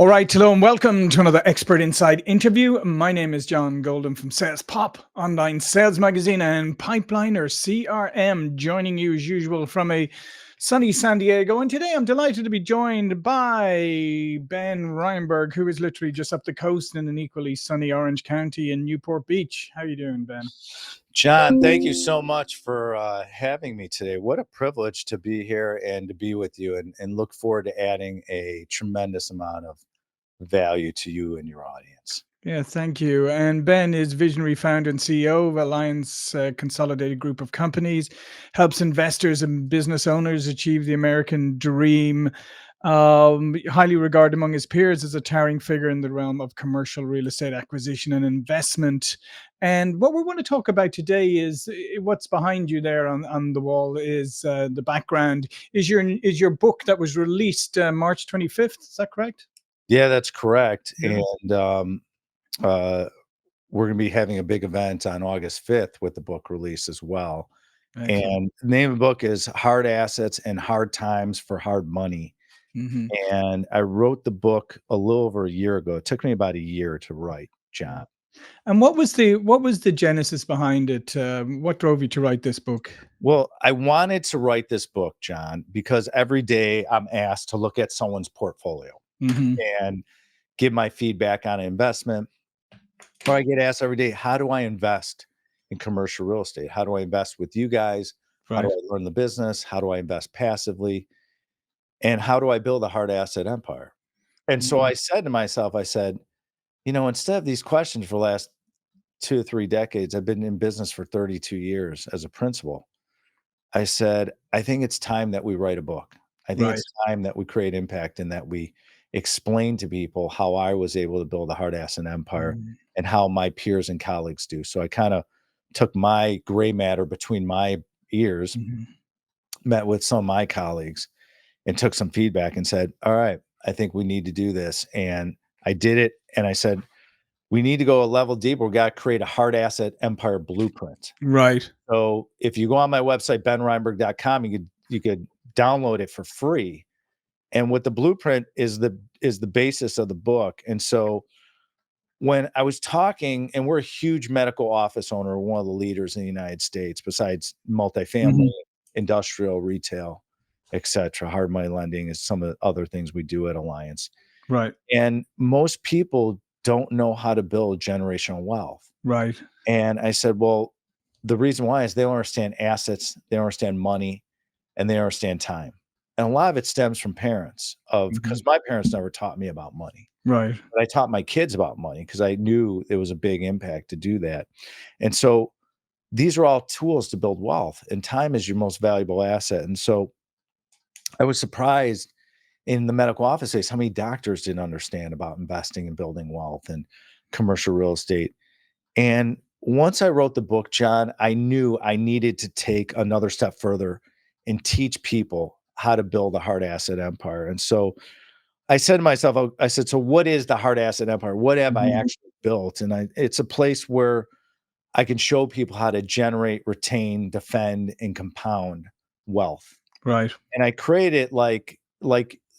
All right, hello and welcome to another Expert Inside interview. My name is John Golden from SalesPOP, online sales magazine and Pipeliner CRM, joining you as usual from a sunny San Diego. And today I'm delighted to be joined by Ben Reinberg, who is literally just up the coast in an equally sunny Orange County in Newport Beach. How are you doing, Ben? John, thank you so much for having me today. What a privilege to be here and to be with you, and look forward to adding a tremendous amount of value to you and your audience. Yeah, thank you. And Ben is visionary founder and CEO of Alliance Consolidated Group of Companies, helps investors and business owners achieve the American dream. Highly regarded among his peers as a towering figure in the realm of commercial real estate acquisition and investment. And what we want to talk about today is what's behind you there on the wall is the background is your book that was released March 25th. Is that correct? Yeah, that's correct. Yeah. And we're going to be having a big event on August 5th with the book release as well. Excellent. And the name of the book is Hard Assets and Hard Times for Hard Money. Mhm. And I wrote the book a little over a year ago. It took me about a year to write, John. And what was the genesis behind it? What drove you to write this book? Well, I wanted to write this book, John, because every day I'm asked to look at someone's portfolio Mhm. and give my feedback on an investment. Or I get asked every day, how do I invest in commercial real estate? How do I invest with you guys? How do Right. I learn the business? How do I invest passively? And how do I build a hard asset empire? And so Mhm. I said to myself, I said, instead of these questions for the last 2 or 3 decades, I've been in business for 32 years as a principal. I said, I think it's time that we write a book. I think Right. it's time that we create impact and that we explain to people how I was able to build a hard asset empire Mhm. and how my peers and colleagues do. So I kind of took my gray matter between my ears, Mhm. met with some of my colleagues and took some feedback and said, all right, I think we need to do this. And I did it. And I said, we need to go a level deeper. We got to create a hard asset empire blueprint. Right. So if you go on my website, benreinberg.com, you could download it for free. And what the blueprint is the basis of the book. And so when I was talking, and we're a huge medical office owner, one of the leaders in the United States, besides multifamily, Mhm. industrial, retail, et cetera. Hard money lending is some of the other things we do at Alliance. Right. And most people don't know how to build generational wealth. Right. And I said, well, the reason why is they don't understand assets, they don't understand money, and they don't understand time. And a lot of it stems from parents because Mhm. my parents never taught me about money. Right. But I taught my kids about money because I knew it was a big impact to do that. And so these are all tools to build wealth, and time is your most valuable asset. And so I was surprised in the medical office space how many doctors didn't understand about investing and building wealth and commercial real estate. And once I wrote the book, John, I knew I needed to take another step further and teach people how to build a hard asset empire. And so I said to myself, I said, so what is the hard asset empire? What have I Mhm. actually built? And it's a place where I can show people how to generate, retain, defend, and compound wealth. Right. And I created like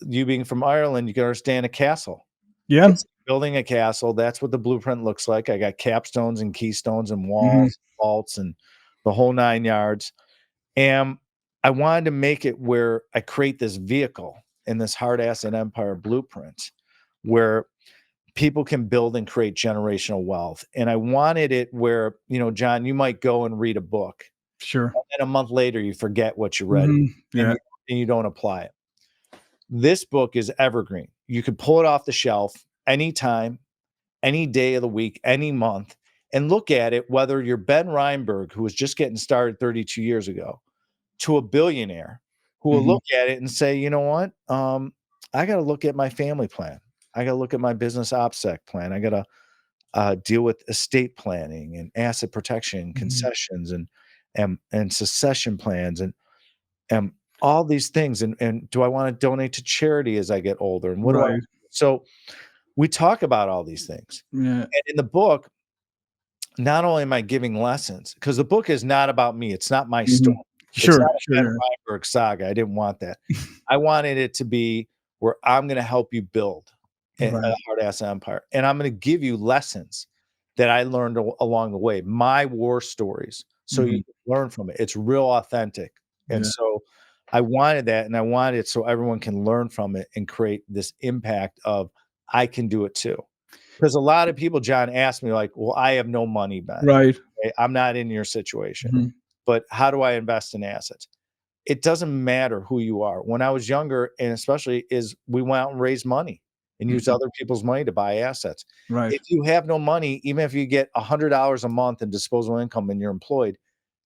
you being from Ireland, you can understand a castle. Yeah. It's building a castle. That's what the blueprint looks like. I got capstones and keystones and Mhm. walls, vaults, and the whole 9 yards. And I wanted to make it where I create this vehicle in this hard asset empire blueprint where people can build and create generational wealth. And I wanted it where, John, you might go and read a book, Sure. and then a month later you forget what you read Mhm. and Yeah. you don't apply it. This book is evergreen. You could pull it off the shelf anytime, any day of the week, any month, and look at it, whether you're Ben Reinberg, who was just getting started 32 years ago, to a billionaire who will Mhm. look at it and say, you know what? I got to look at my family plan. I got to look at my business OPSEC plan. I got to deal with estate planning and asset protection, Mhm. concessions, and succession plans, and all these things. And do I want to donate to charity as I get older? And what do I? Right. So we talk about all these things. Yeah. And in the book, not only am I giving lessons, because the book is not about me. It's not my story. Mhm. It's Sure. not a Ben Sure. Reinberg saga. I didn't want that. I wanted it to be where I'm going to help you build a Right. hard asset empire, and I'm going to give you lessons that I learned along the way, my war stories, so you Mhm. can learn from it. It's real authentic, and Yeah. so I wanted that, and I wanted it so everyone can learn from it and create this impact of I can do it too. Because a lot of people, John, ask me like, "Well, I have no money, Ben. Right. Okay, I'm not in your situation, Mhm. but how do I invest in assets?" It doesn't matter who you are. When I was younger, and especially is we went out and raised money and used Mhm. other people's money to buy assets. Right. If you have no money, even if you get $100 a month in disposable income and you're employed,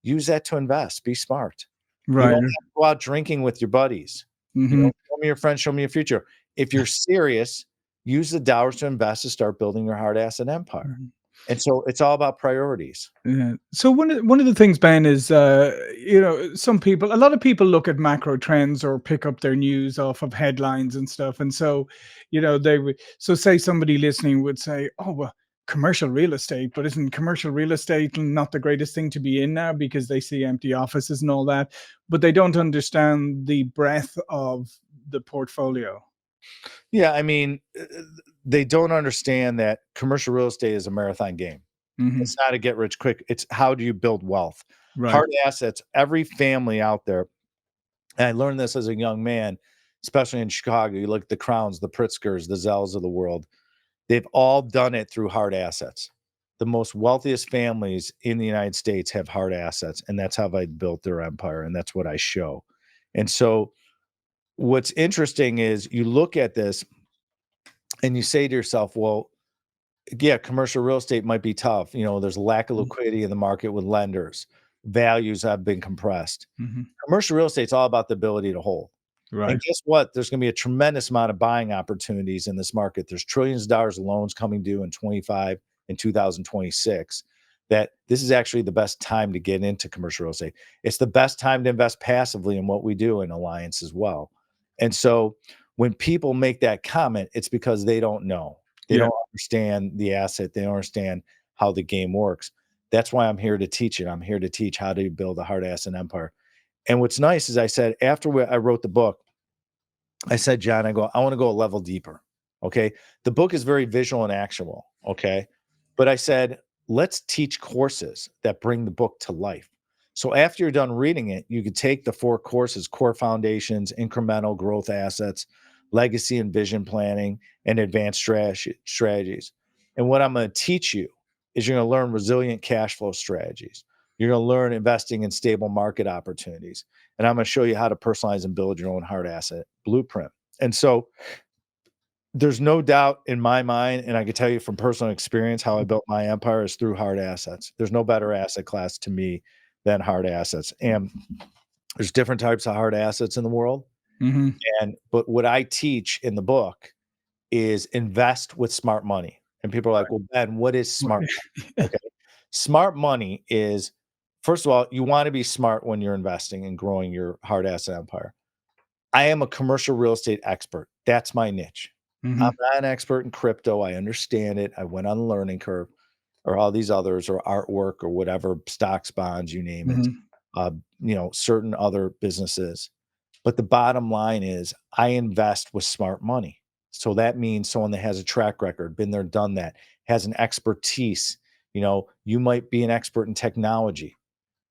use that to invest. Be smart. You don't Right. have to go out drinking with your buddies. Mhm. Show me your friends, show me your future. If you're serious, use the dollars to invest to start building your hard asset empire. Mhm. And so it's all about priorities. Yeah. So one of the things, Ben, is a lot of people look at macro trends or pick up their news off of headlines and stuff, and so they would. So say somebody listening would say, "Oh well, commercial real estate, but isn't commercial real estate not the greatest thing to be in now because they see empty offices and all that?" But they don't understand the breadth of the portfolio. Yeah, I mean, they don't understand that commercial real estate is a marathon game. Hmm. It's not a get rich quick. It's how do you build wealth? Right. Hard assets, every family out there, and I learned this as a young man, especially in Chicago. You look at the Crowns, the Pritzkers, the Zells of the world. They've all done it through hard assets. The most wealthiest families in the United States have hard assets, and that's how they built their empire, and that's what I show. And so what's interesting is you look at this and you say to yourself, well, yeah, commercial real estate might be tough. There's a lack of liquidity in the market with lenders. Values have been compressed. Hmm. Commercial real estate's all about the ability to hold. And Right. guess what? There's going to be a tremendous amount of buying opportunities in this market. There's trillions of dollars of loans coming due in 25 and 2026. That this is actually the best time to get into commercial real estate. It's the best time to invest passively in what we do in Alliance as well. And so when people make that comment, it's because they don't know. They Yeah. don't understand the asset. They don't understand how the game works. That's why I'm here to teach it. I'm here to teach how to build a hard asset empire. And what's nice is I said, after I wrote the book, I said, John, I want to go a level deeper. Okay. The book is very visual and actionable. Okay. But I said, let's teach courses that bring the book to life. So after you're done reading it, you could take the 4 courses: core foundations, incremental growth assets, legacy and vision planning, and advanced strategies. And what I'm going to teach you is you're going to learn resilient cash flow strategies. You're going to learn investing in stable market opportunities. And I'm going to show you how to personalize and build your own hard asset blueprint. And so there's no doubt in my mind, and I can tell you from personal experience, how I built my empire is through hard assets. There's no better asset class to me than hard assets. And there's different types of hard assets in the world. Hmm. But what I teach in the book is invest with smart money. And people are like, well, Ben, what is smart money? Okay. Smart money is, first of all, you want to be smart when you're investing and growing your hard asset empire. I am a commercial real estate expert. That's my niche. I'm Hmm. not an expert in crypto. I understand it. I went on the learning curve, or all these others, or artwork, or whatever, stocks, bonds, you name it. Hmm. Certain other businesses. But the bottom line is I invest with smart money. So that means someone that has a track record, been there, done that, has an expertise. You might be an expert in technology.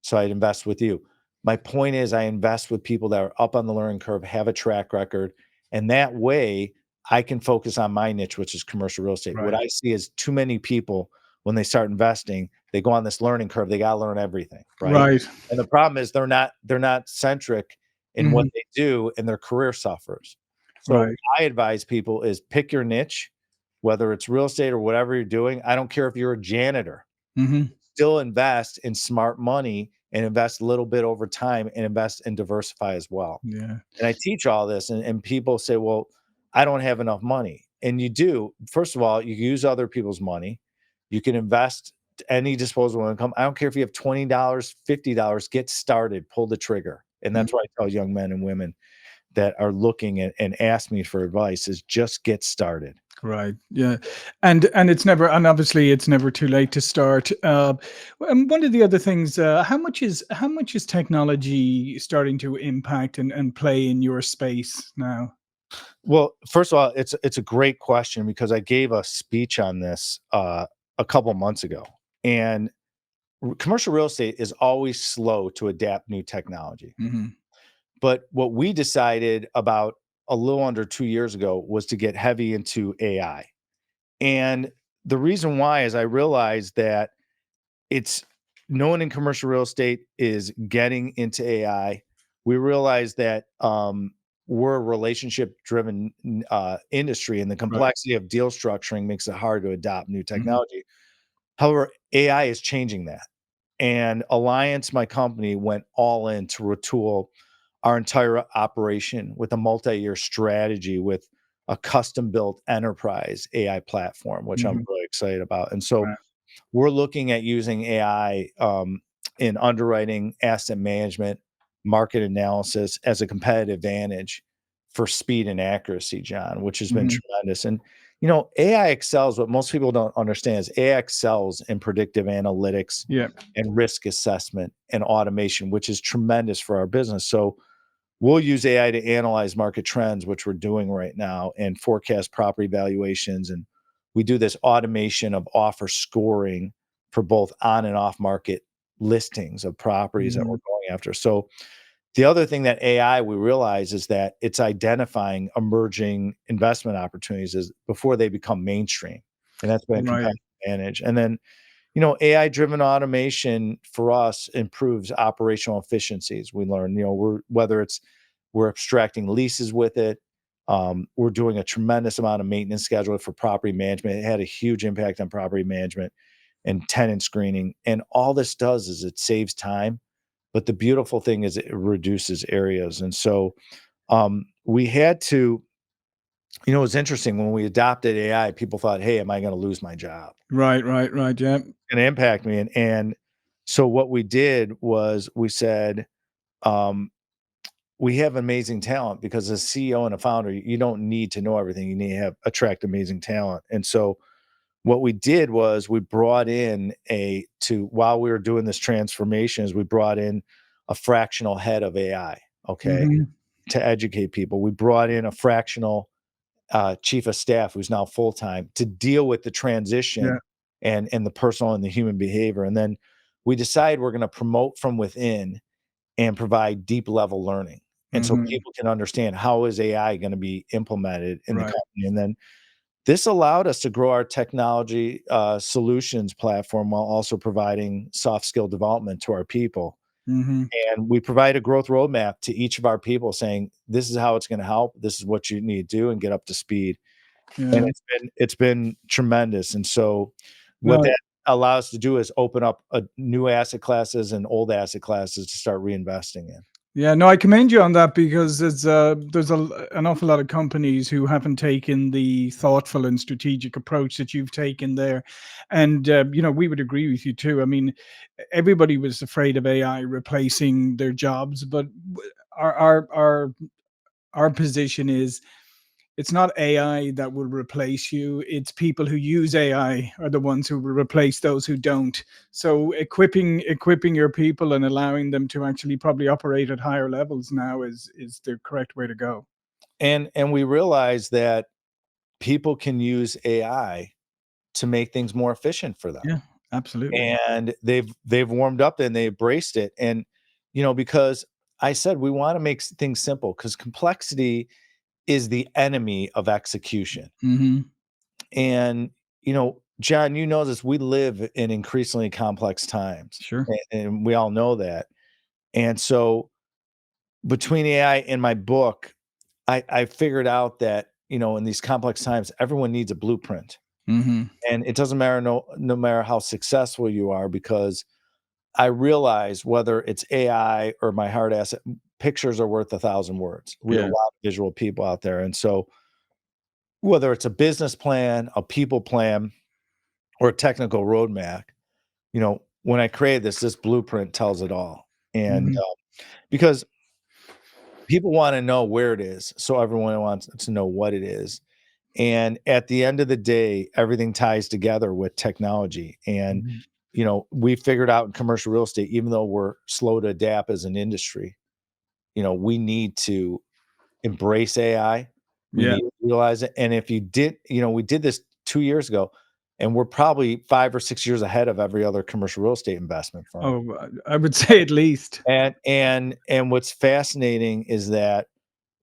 So I'd invest with you. My point is I invest with people that are up on the learning curve, have a track record, and that way I can focus on my niche, which is commercial real estate. What Right. I see is too many people, when they start investing, they go on this learning curve. They got to learn everything, right? Right. And the problem is they're not centric in what Mhm. they do, and their career suffers. So what Right. I advise people is pick your niche, whether it's real estate or whatever you're doing. I don't care if you're a janitor, Mhm. still invest in smart money and invest a little bit over time and invest and diversify as well. Yeah. And I teach all this, and people say, well, I don't have enough money. And you do. First of all, you use other people's money. You can invest any disposable income. I don't care if you have $20, $50, get started, pull the trigger. And Mm. that's what I tell young men and women that are looking and ask me for advice is just get started. Right. Yeah. And obviously it's never too late to start. And one of the other things, how much is technology starting to impact and play in your space now? Well, first of all, it's a great question because I gave a speech on this a couple months ago, and commercial real estate is always slow to adapt new technology. Mhm. But what we decided about a little under 2 years ago was to get heavy into AI. And the reason why is I realized that it's no one in commercial real estate is getting into AI. We realize that we're a relationship driven industry, and the Right. complexity of deal structuring makes it hard to adopt new Mhm. technology. However, AI is changing that. And Alliance, my company, went all in to retool our entire operation with a multi-year strategy with a custom built enterprise AI platform, which I'm Mhm. really excited about. And so Right. we're looking at using AI in underwriting, asset management, market analysis as a competitive advantage for speed and accuracy, John, which has been Mhm. tremendous. And AI excels. What most people don't understand is AI excels in predictive analytics Yeah. and risk assessment and automation, which is tremendous for our business. So we'll use AI to analyze market trends, which we're doing right now, and forecast property valuations. And we do this automation of offer scoring for both on and off market listings of properties that we're Mhm. going after. So the other thing that AI we realize is that it's identifying emerging investment opportunities as before they become mainstream. And that's been a Right. competitive advantage. And then AI driven automation for us improves operational efficiencies. We learn, we're abstracting leases with it. We're doing a tremendous amount of maintenance schedule for property management. It had a huge impact on property management and tenant screening. And all this does is it saves time. But the beautiful thing is it reduces areas. And so we had to, it's interesting when we adopted AI, people thought, hey, am I going to lose my job? Right, right, right, yeah. Gonna impact me, and so what we did was we said, um, "We have amazing talent," because as a CEO and a founder, you don't need to know everything, you need to have attract amazing talent, and so what we did was we brought in a to while we were doing this transformation is we brought in a fractional head of AI, okay, Mhm. to educate people. We brought in a fractional chief of staff who's now full time to deal with the Yeah. transition and the personal and the human behavior. And then we decide we're going to promote from within and provide deep level learning. And so Mhm. people can understand how is AI going to be implemented in the Right. company. And then this allowed us to grow our technology solutions platform while also providing soft skill development to our people. Mhm. And we provide a growth roadmap to each of our people saying, this is how it's going to help. This is what you need to do and get up to speed. And Yeah. it's been tremendous, and so what No. that allows us to do is open up, new asset classes and old asset classes to start reinvesting in. Yeah, no, I commend you on that because there's an awful lot of companies who haven't taken the thoughtful and strategic approach that you've taken there, and we would agree with you too. I mean, everybody was afraid of AI replacing their jobs, but our our our our position is it's not AI that will replace you. It's people who use AI are the ones who will replace those who don't. So equipping your people and allowing them to actually probably operate at higher levels now is the correct way to go. And we realize that people can use AI to make things more efficient for them, Yeah, absolutely. and they've warmed up and they embraced it, and, because I said we wanna make things simple because complexity is the enemy of execution. Hmm. And, John, you know this, we live in increasingly complex times, Sure. and we all know that. And so between AI and my book, I figured out that, in these complex times, everyone needs a blueprint. Hmm. And it doesn't matter no matter how successful you are, because I realize whether it's AI or my hard asset, pictures are worth 1,000 words. We have a Yeah. lot of visual people out there. And so whether it's a business plan, a people plan, or a technical roadmap, when I created this blueprint tells it all. And Hmm. because people want to know where it is, so everyone wants to know what it is. And at the end of the day, everything ties together with technology. And, Hmm. we figured out in commercial real estate, even though we're slow to adapt as an industry, we need to embrace AI. We Yeah. need to utilize it. And if you did, we did this 2 years ago, and we're probably 5 or 6 years ahead of every other commercial real estate investment firm. Oh, I would say at least. And what's fascinating is that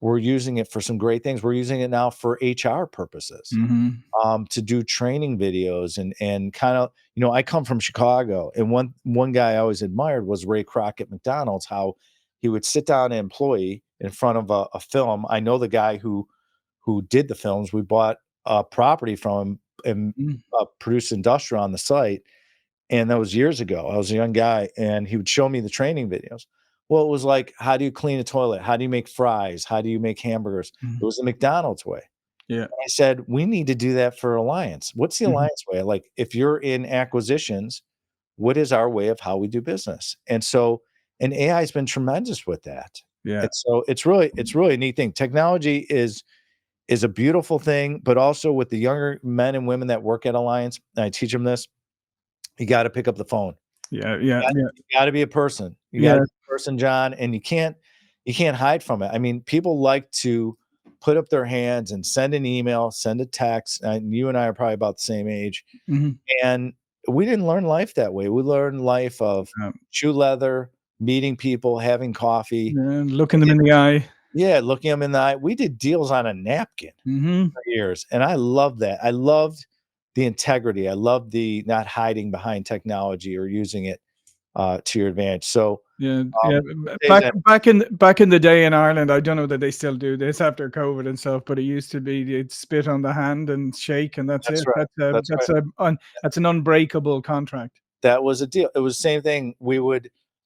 we're using it for some great things. We're using it now for HR purposes, Mhm. to do training videos and kind of, I come from Chicago, and one guy I always admired was Ray Kroc at McDonald's, how he would sit down an employee in front of a film. I know the guy who did the films. We bought a property from him and Mm, produced industrial on the site. And that was years ago. I was a young guy, and he would show me the training videos. Well, it was like, how do you clean a toilet? How do you make fries? How do you make hamburgers? mm. It was the McDonald's way. Yeah. I said, we need to do that for Alliance. What's the Mhm. Alliance way? Like, if you're in acquisitions, what is our way of how we do business? And AI has been tremendous with that. Yeah. And so it's really a neat thing. Technology is a beautiful thing, but also with the younger men and women that work at Alliance, and I teach them this, you got to pick up the phone. Yeah, yeah, Got yeah, you gotta be a person. You gotta yeah. be a person, John, and you can't hide from it. I mean, people like to put up their hands and send an email, send a text, and you and I are probably about the same age, Mhm. and we didn't learn life that way. We learned life of Yeah. shoe leather, meeting people, having coffee. Yeah, We looking them did in the eye. Yeah, looking them in the eye. We did deals on a napkin Mhm. for years, and I loved that. I loved the integrity. I loved the not hiding behind technology or using it, to your advantage. So, Yeah, yeah, days that back in the day in Ireland, I don't know that they still do this after COVID and stuff, but it used to be you'd spit on the hand and shake, and that's that's it. right, that's right. That's an unbreakable contract. That was a deal. It was the same thing.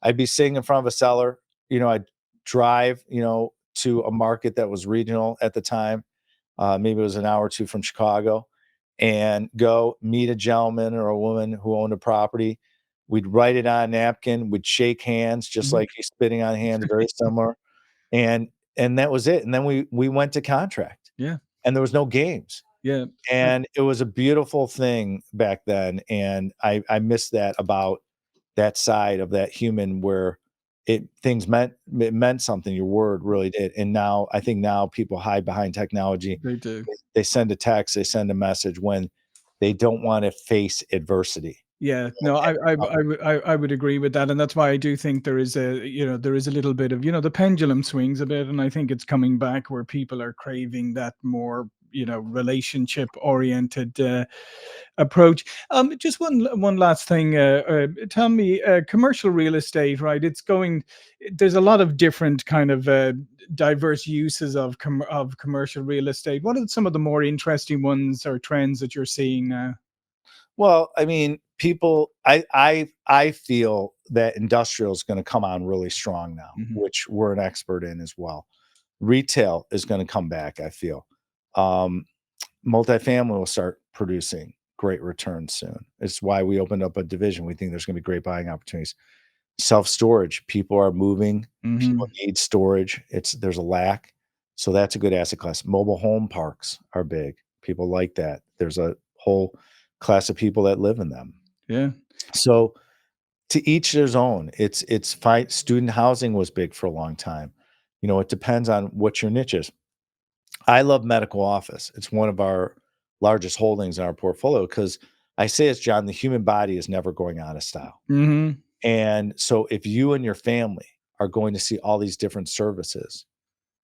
I'd be sitting in front of a seller, I'd drive, to a market that was regional at the time. Maybe it was an hour or two from Chicago, and go meet a gentleman or a woman who owned a property. We'd write it on a napkin, we'd shake hands just Mhm. like he's spitting on hands, very similar. And and that was it. And then we went to contract, Yeah, and there was no games. yeah. I And it was a beautiful thing back then, and I miss that about that side of that human where it meant something, your word really did, and now I think now people hide behind technology. They do. They send a text, they send a message when they don't wanna face adversity. Yeah, no, I would agree with that, and that's why I do think there is there is a little bit of, the pendulum swings a bit, and I think it's coming back where people are craving that more, relationship oriented approach. Just one last thing. Tell me, commercial real estate, right? There's a lot of different kind of diverse uses of commercial real estate. What are some of the more interesting ones or trends that you're seeing now? Well, I mean, I feel that industrial is gonna come on really strong now, Mhm. which we're an expert in as well. Retail is gonna come back, I feel. Um, Multifamily will start producing great returns soon. It's why we opened up a division. We think there's gonna be great buying opportunities. Self-storage, people are moving, people Mhm. need storage. There's a lack, so that's a good asset class. Mobile home parks are big. People like that. There's a whole class of people that live in them. Yeah. So, to each their own. It's fine. Student housing was big for a long time. It depends on what your niche is. I love medical office. It's one of our largest holdings in our portfolio because I say it's John, the human body is never going out of style. Mhm. And so if you and your family are going to see all these different services,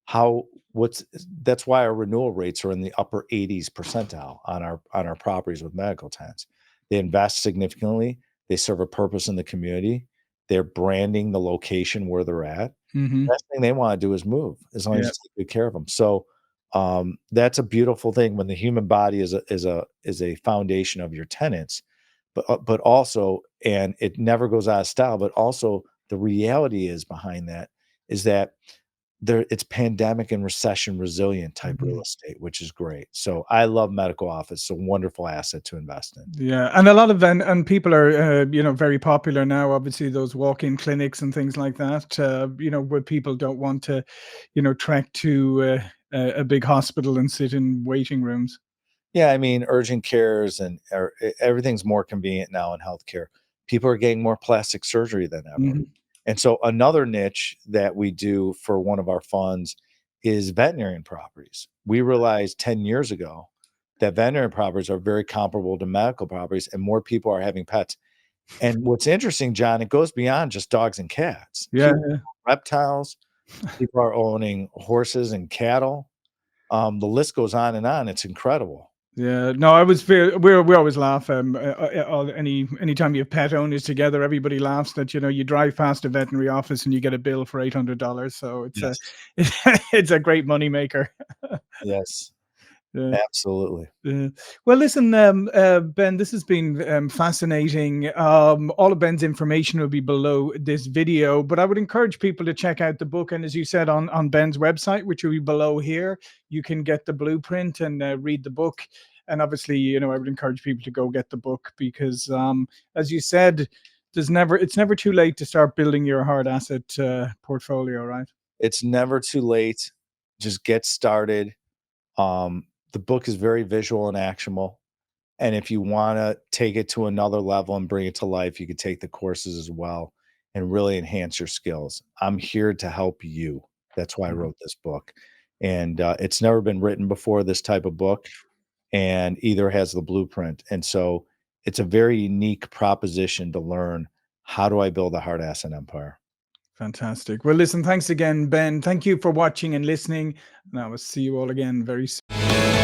how what's that's why our renewal rates are in the upper 80s percentile on our properties with medical tenants. They invest significantly, they serve a purpose in the community, they're branding the location where they're at. Mhm. Last thing they wanna do is move, as long as Yeah. you take good care of them. So, that's a beautiful thing when the human body is a foundation of your tenants, but also, and it never goes out of style, but also the reality is behind that is that it's pandemic and recession resilient type real Mhm. estate, which is great. So I love medical office. It's a wonderful asset to invest in. Yeah, and a lot of and people are very popular now. Obviously, those walk-in clinics and things like that. Where people don't want to, trek to a big hospital and sit in waiting rooms. Yeah, I mean, urgent cares everything's more convenient now in healthcare. People are getting more plastic surgery than ever. Mhm. And so another niche that we do for one of our funds is veterinarian properties. We realized 10 years ago that veterinary properties are very comparable to medical properties, and more people are having pets. And what's interesting, John, it goes beyond just dogs and cats. Yeah. People, reptiles, people are owning horses and cattle. The list goes on and on. It's incredible. Yeah, no, I was very, we always laugh. Anytime you have pet owners together, everybody laughs that you drive past a veterinary office and you get a bill for $800. So it's Yes. it's a great moneymaker. Yes. Yeah. Absolutely. Well, listen, Ben, this has been fascinating. All of Ben's information will be below this video, but I would encourage people to check out the book. And as you said, on Ben's website, which will be below here, you can get the blueprint and read the book. And obviously, I would encourage people to go get the book because, as you said, it's never too late to start building your hard asset portfolio, right? It's never too late. Just get started. The book is very visual and actionable. And if you want to take it to another level and bring it to life, you could take the courses as well and really enhance your skills. I'm here to help you. That's why I wrote this book. And it's never been written before, this type of book, and either has the blueprint. And so it's a very unique proposition to learn, how do I build a hard asset empire? Fantastic. Well, listen, thanks again, Ben. Thank you for watching and listening. And I will see you all again very soon.